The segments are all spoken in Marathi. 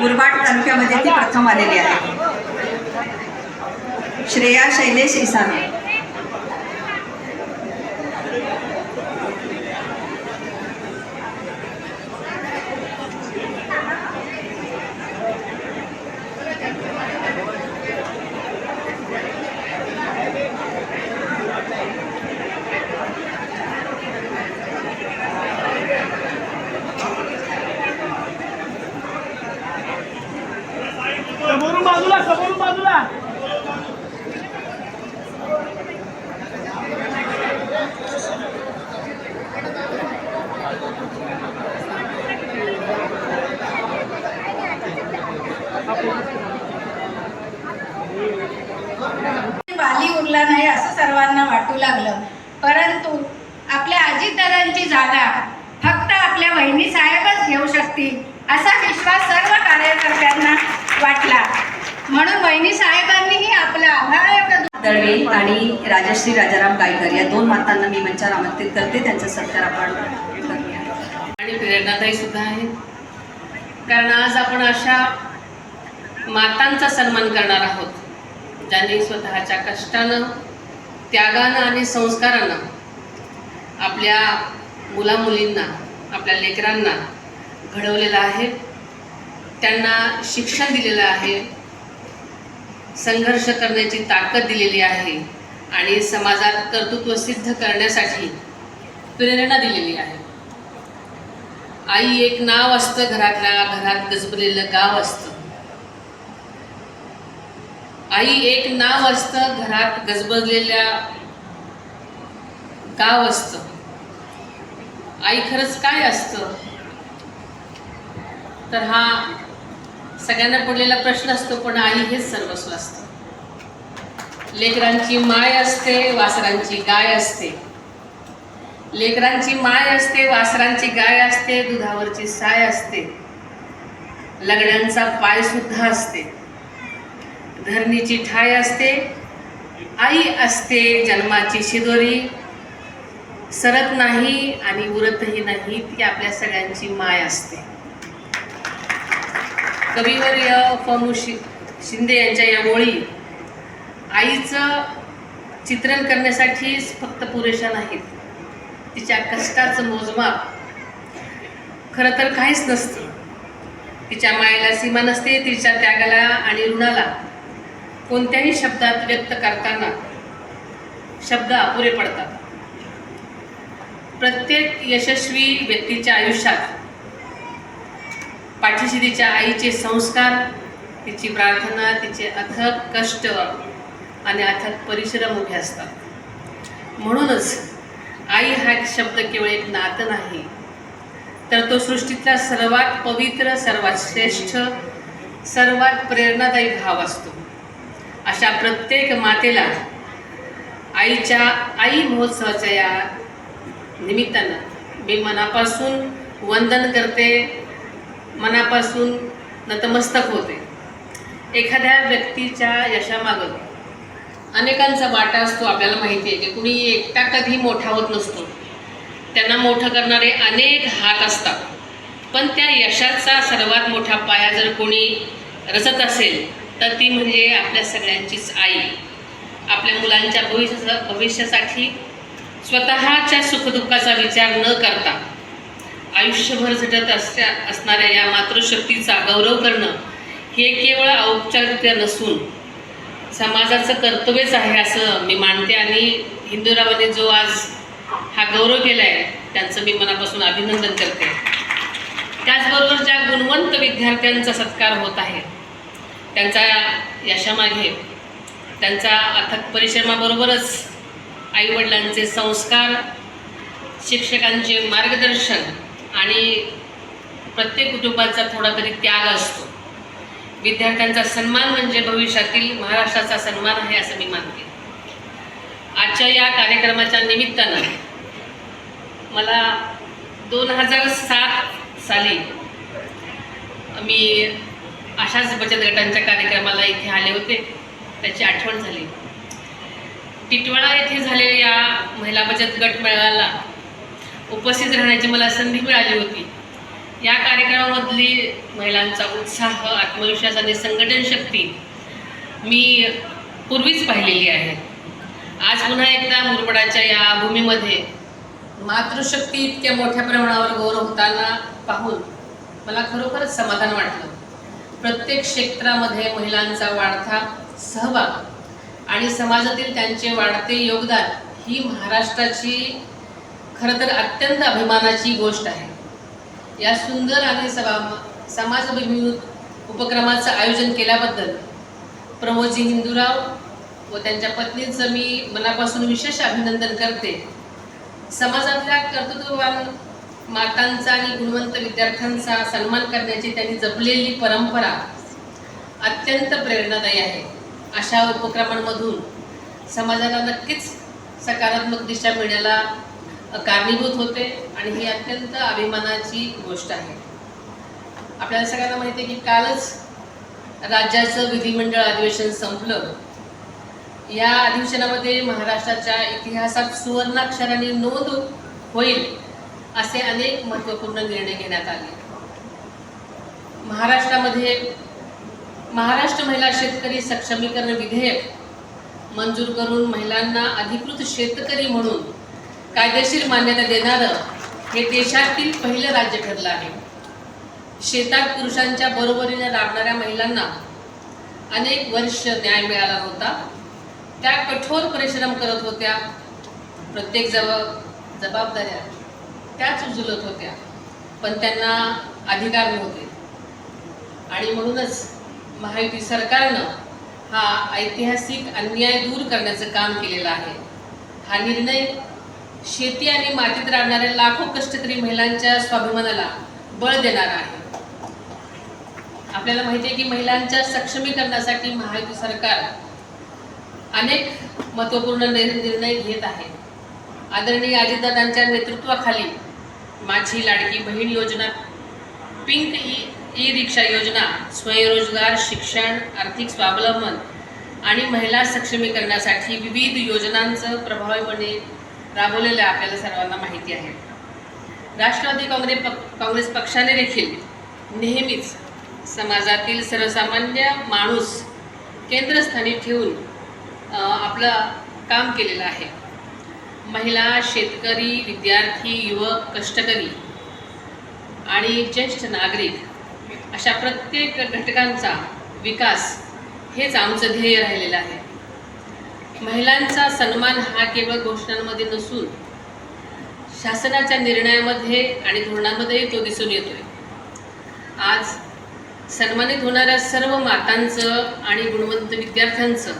मुरबाड तालुक्यामध्ये ती प्रथम आलेली आहे. श्रेया शैलेश इसाने. समोरून बाजूला वाली उरला नाही असं सर्वांना वाटू लागलं. परंतु आपल्या अजितदादांची जागा फक्त आपल्या वहिनी साहेबच घेऊ शकतील असा विश्वास सर्व कार्यकर्त्यांना वाटला. म्हणून वहिनी साहेबांनीही आपला आभार व्यक्त. दळवे आणि राजश्री राजाराम गायकर या दोन मातांना मी मंचावर आमंत्रित करते. त्यांचा सत्कार आपण करूया. आणि प्रेरणादायी सुद्धा आहे, कारण आज आपण अशा मातांचा सन्मान करणार आहोत ज्यांनी स्वतःच्या कष्टानं, त्यागानं आणि संस्कारानं आपल्या मुलामुलींना, आपल्या लेकरांना घडवलेलं आहे, त्यांना शिक्षण दिलेलं आहे, संघर्ष करण्याची ताकद दिलेली आहे आणि समाजात कर्तृत्व सिद्ध करण्यासाठी प्रेरणा दिलेली आहे. आई एक नाव असतं, घरात गजबलेलं गाव असतं. आई एक नाव असतं, घरात गजबजलेल्या गाव असतं. आई खरंच काय असतं, तर हा सगळ्यांना पडलेला प्रश्न असतो. पण आई हेच सर्वस्व असतं. लेकरांची माय असते, वासरांची गाय असते. लेकरांची माय असते, वासरांची गाय असते, दुधावरची साय असते, लग्नांचा पाय सुद्धा असते, धरणीची ठाय असते, आई असते जन्माची शिदोरी, सरत नाही आणि उरतही नाही, ती आपल्या सगळ्यांची माय असते. कविवर्य फ.मु. शिंदे यांच्या या ओळी आईचं चित्रण करण्यासाठी फक्त पुरेशा नाहीत. तिच्या कष्टाचं मोजमाप खरं तर काहीच नसतं. तिच्या मायेला सीमा नसते. तिच्या त्यागाला आणि ऋणाला कोणत्याही शब्दात व्यक्त करताना शब्द अपुरे पडतात. प्रत्येक यशस्वी व्यक्तीच्या आयुष्यात पाठीशी तिच्या आईचे संस्कार, तिची प्रार्थना, तिचे अथक कष्ट आणि अथक परिश्रम उभे असतात. म्हणूनच आई हा शब्द केवळ एक नातं नाही, तर तो सृष्टीतला सर्वात पवित्र, सर्वात श्रेष्ठ, सर्वात प्रेरणादायी भाव असतो. अशा प्रत्येक मातेला आई महोत्सवाच्या या निमित्तानं मी मनापासून वंदन करते, मनापासून नतमस्तक होते. एखाद्या व्यक्तीच्या यशामागं अनेकांचा वाटा असतो. आपल्याला माहिती आहे की कुणी एकटा कधी मोठा होत नसतो. त्यांना मोठं करणारे अनेक हात असतात. पण त्या यशाचा सर्वात मोठा पाया जर कोणी रचत असेल तर ती म्हणजे आपल्या सगळ्यांचीच आई. आपल्या मुलांच्या भविष्यासाठी स्वतःच्या सुखदुःखाचा विचार न करता आयुष्यभर झटत असणाऱ्या या मातृशक्तीचा गौरव करणं हे केवळ औपचारिकता नसून समाजाचं कर्तव्यच आहे असं मी मानते. आणि हिंदुरावाने जो आज हा गौरव केला आहे त्यांचं मी मनापासून अभिनंदन करते. त्याचबरोबर ज्या गुणवंत विद्यार्थ्यांचा सत्कार होत आहे त्यांच्या यशामागे त्यांच्या अथक परिश्रमाबरोबरच आईवडिलांचे संस्कार, शिक्षकांचे मार्गदर्शन आणि प्रत्येक कुटुंबाचा थोडा तरी त्याग असतो. विद्यार्थ्यांचा सन्मान म्हणजे भविष्यातील महाराष्ट्राचा सन्मान आहे असं मी मानते. आजच्या या कार्यक्रमाच्या निमित्तानं मला 2007 साली मी अशाच बचत गटांच्या कार्यक्रमाला इथे आले होते, त्याची आठवण झाली. टिटवाळा येथे झालेल्या या महिला बचत गट मेळाव्याला उपस्थित राहण्याची मला संधी मिळाली होती. या कार्यक्रमामधली महिलांचा उत्साह, आत्मविश्वास आणि संघटन शक्ती मी पूर्वीच पाहिलेली आहे. आज पुन्हा एकदा मुरबाडच्या या भूमीमध्ये मातृशक्ती इतक्या मोठ्या प्रमाणावर गौरव होताना पाहून मला खरोखरच समाधान वाटलं. प्रत्येक क्षेत्रामध्ये महिलांचा वाढता सहभाग आणि समाजातील त्यांचे वाढते योगदान ही महाराष्ट्राची खरं तर अत्यंत अभिमानाची गोष्ट आहे. या सुंदर आणि समाजाभिमुख उपक्रमाचं आयोजन केल्याबद्दल प्रमोदजी हिंदूराव व त्यांच्या पत्नीचं मी मनापासून विशेष अभिनंदन करते. समाजातल्या कर्तृत्ववान मातांचा आणि गुणवंत विद्यार्थ्यांचा सन्मान करण्याची त्यांनी जपलेली परंपरा अत्यंत प्रेरणादायी आहे. अशा उपक्रमांमधून समाजाला नक्कीच सकारात्मक दिशा मिळण्याला कारणीभूत होते आणि ही अत्यंत अभिमानाची गोष्ट आहे. आपल्याला सगळ्यांना माहिती आहे की कालच राज्याचं विधिमंडळ अधिवेशन संपलं. या अधिवेशनामध्ये महाराष्ट्राच्या इतिहासात सुवर्णाक्षरांनी नोंद होईल असे अनेक महत्त्वपूर्ण निर्णय घेण्यात आले. महाराष्ट्रामध्ये महाराष्ट्र महिला शेतकरी सक्षमीकरण विधेयक मंजूर करून महिलांना अधिकृत शेतकरी म्हणून कायदेशीर मान्यता देणारं हे देशातील पहिलं राज्य ठरलं आहे. शेतात पुरुषांच्या बरोबरीने राबणाऱ्या महिलांना अनेक वर्ष न्याय मिळाला होता. त्या कठोर परिश्रम करत होत्या. प्रत्येक जबाबदाऱ्या त्याच उचलत होत्या, पण त्यांना अधिकार नव्हते. आणि म्हणूनच महायुती सरकारनं हा ऐतिहासिक अन्याय दूर करण्याचं काम केलेलं आहे. हा निर्णय शेती आणि मातीत राहणाऱ्या लाखो कष्टकरी महिलांच्या स्वाभिमानाला बळ देणारा आहे. आपल्याला माहिती आहे की महिलांच्या सक्षमीकरणासाठी महायुती सरकार अनेक महत्त्वपूर्ण निर्णय घेत आहे. आदरणीय अजितदादांच्या नेतृत्वाखाली माझी लाडकी बहीण योजना, पिंक ई रिक्षा योजना, स्वयंरोजगार, शिक्षण, आर्थिक स्वावलंबन आणि महिला सक्षमीकरणासाठी विविध योजनांचं प्रभावीपणे राबवलेलं आपल्याला सर्वांना माहिती आहे. राष्ट्रवादी काँग्रेस पक्षाने देखील नेहमीच समाजातील सर्वसामान्य माणूस केंद्रस्थानी ठेवून आपलं काम केलेलं आहे. महिला, शेतकरी, विद्यार्थी, युवक, कष्टकरी आणि ज्येष्ठ नागरिक अशा प्रत्येक घटकांचा विकास हेच आमचं ध्येय राहिलेलं आहे. महिलांचा सन्मान हा केवळ घोषणांमध्ये नसून शासनाच्या निर्णयामध्ये आणि धोरणांमध्ये तो दिसून येतोय. आज सन्मानित होणाऱ्या सर्व मातांचं आणि गुणवंत विद्यार्थ्यांचं,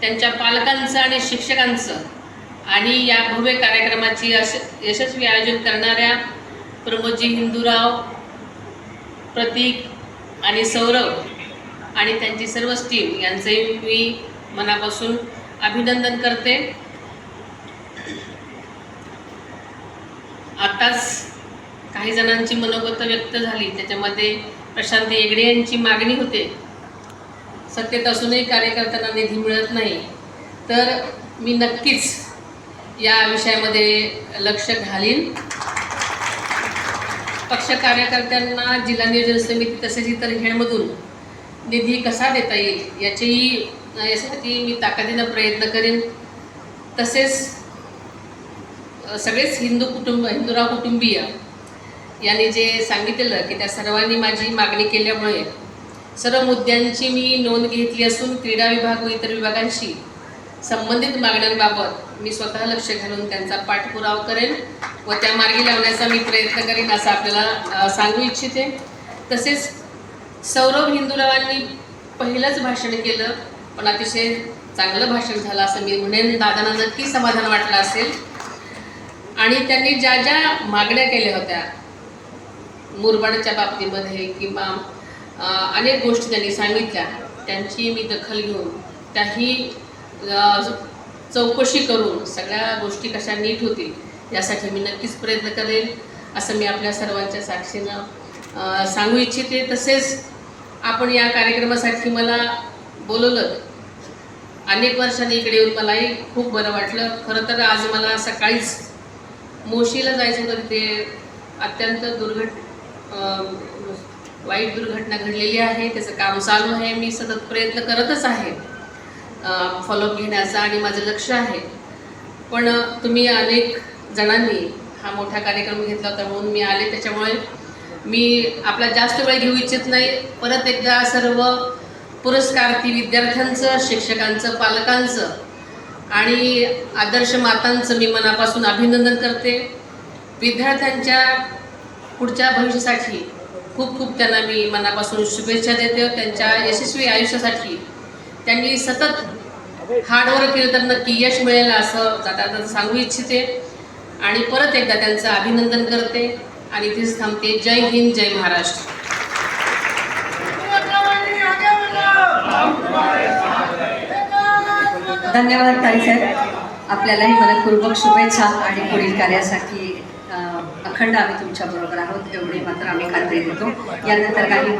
त्यांच्या पालकांचं आणि शिक्षकांचं आणि या भव्य कार्यक्रमाची यशस्वी आयोजन करणाऱ्या प्रमोदजी हिंदूराव, प्रतीक आणि सौरभ आणि त्यांची सर्वच टीम यांचंही मी मनापासून अभिनंदन करते. आताच काही जणांची मनोगत व्यक्त झाली, त्याच्यामध्ये प्रशांत हेगडे यांची मागणी होते, सत्तेत असूनही कार्यकर्त्यांना निधी मिळत नाही. तर मी नक्कीच या विषयामध्ये लक्ष घालीन. पक्ष कार्यकर्त्यांना जिल्हा नियोजन समिती तसेच इतर हेडमधून निधी कसा देता येईल यासाठी मी ताकदीनं प्रयत्न करेन. तसेच सगळेच हिंदूराव कुटुंबीय यांनी जे सांगितलेलं की त्या सर्वांनी माझी मागणी केल्यामुळे सर्व मुद्द्यांची मी नोंद घेतली असून क्रीडा विभाग व इतर विभागांशी संबंधित मागण्यांबाबत मी स्वतः लक्ष घालून त्यांचा पाठपुरावा करेन व त्या मार्गी लावण्याचा मी प्रयत्न करेन असं आपल्याला सांगू इच्छिते. तसेच सौरभ हिंदूरावांनी पहिलंच भाषण केलं, पण अतिशय चांगलं भाषण झालं असं मी म्हणेन. दादांना नक्की समाधान वाटलं असेल. आणि त्यांनी ज्या ज्या मागण्या केल्या होत्या मुरबाडच्या बाबतीमध्ये किंवा अनेक गोष्टी त्यांनी सांगितल्या, त्यांची मी दखल घेऊन त्याही चौकशी करून सगळ्या गोष्टी कशा नीट होतील यासाठी मी नक्कीच प्रयत्न करेन असं मी आपल्या सर्वांच्या साक्षीनं सांगू इच्छिते. तसेच आपण या कार्यक्रमासाठी मला बोलवलं, अनेक वर्षांनी इकडे येऊन मलाही खूप बरं वाटलं. खरं तर आज मला सकाळीच मोशीला जायचं होतं, ते अत्यंत वाईट दुर्घटना घडलेली आहे, त्याचं काम चालू आहे. मी सतत प्रयत्न करतच आहे फॉलोअप घेण्याचा आणि माझं लक्ष आहे. पण तुम्ही अनेक जणांनी हा मोठा कार्यक्रम घेतला होता म्हणून मी आले. त्याच्यामुळे मी आपला जास्त वेळ घेऊ इच्छित नाही. परत एकदा सर्व पुरस्कार्थी विद्यार्थ्यांचं, शिक्षकांचं, पालकांचं आणि आदर्श मातांचं मी मनापासून अभिनंदन करते. विद्यार्थ्यांच्या पुढच्या भविष्यासाठी खूप खूप त्यांना मी मनापासून शुभेच्छा देते. त्यांच्या यशस्वी आयुष्यासाठी त्यांनी सतत हार्डवर्क केलं तर नक्की यश मिळेल असं जाता सांगू इच्छिते. आणि परत एकदा त्यांचं अभिनंदन करते आणि इथेच थांबते. जय हिंद, जय महाराष्ट्र. धन्यवाद ताईसाहेब. आपल्यालाही मनपूर्वक शुभेच्छा आणि पुढील कार्यासाठी अखंड आम्ही तुमच्याबरोबर आहोत एवढे मात्र आम्ही खात्री देतो. यानंतर काही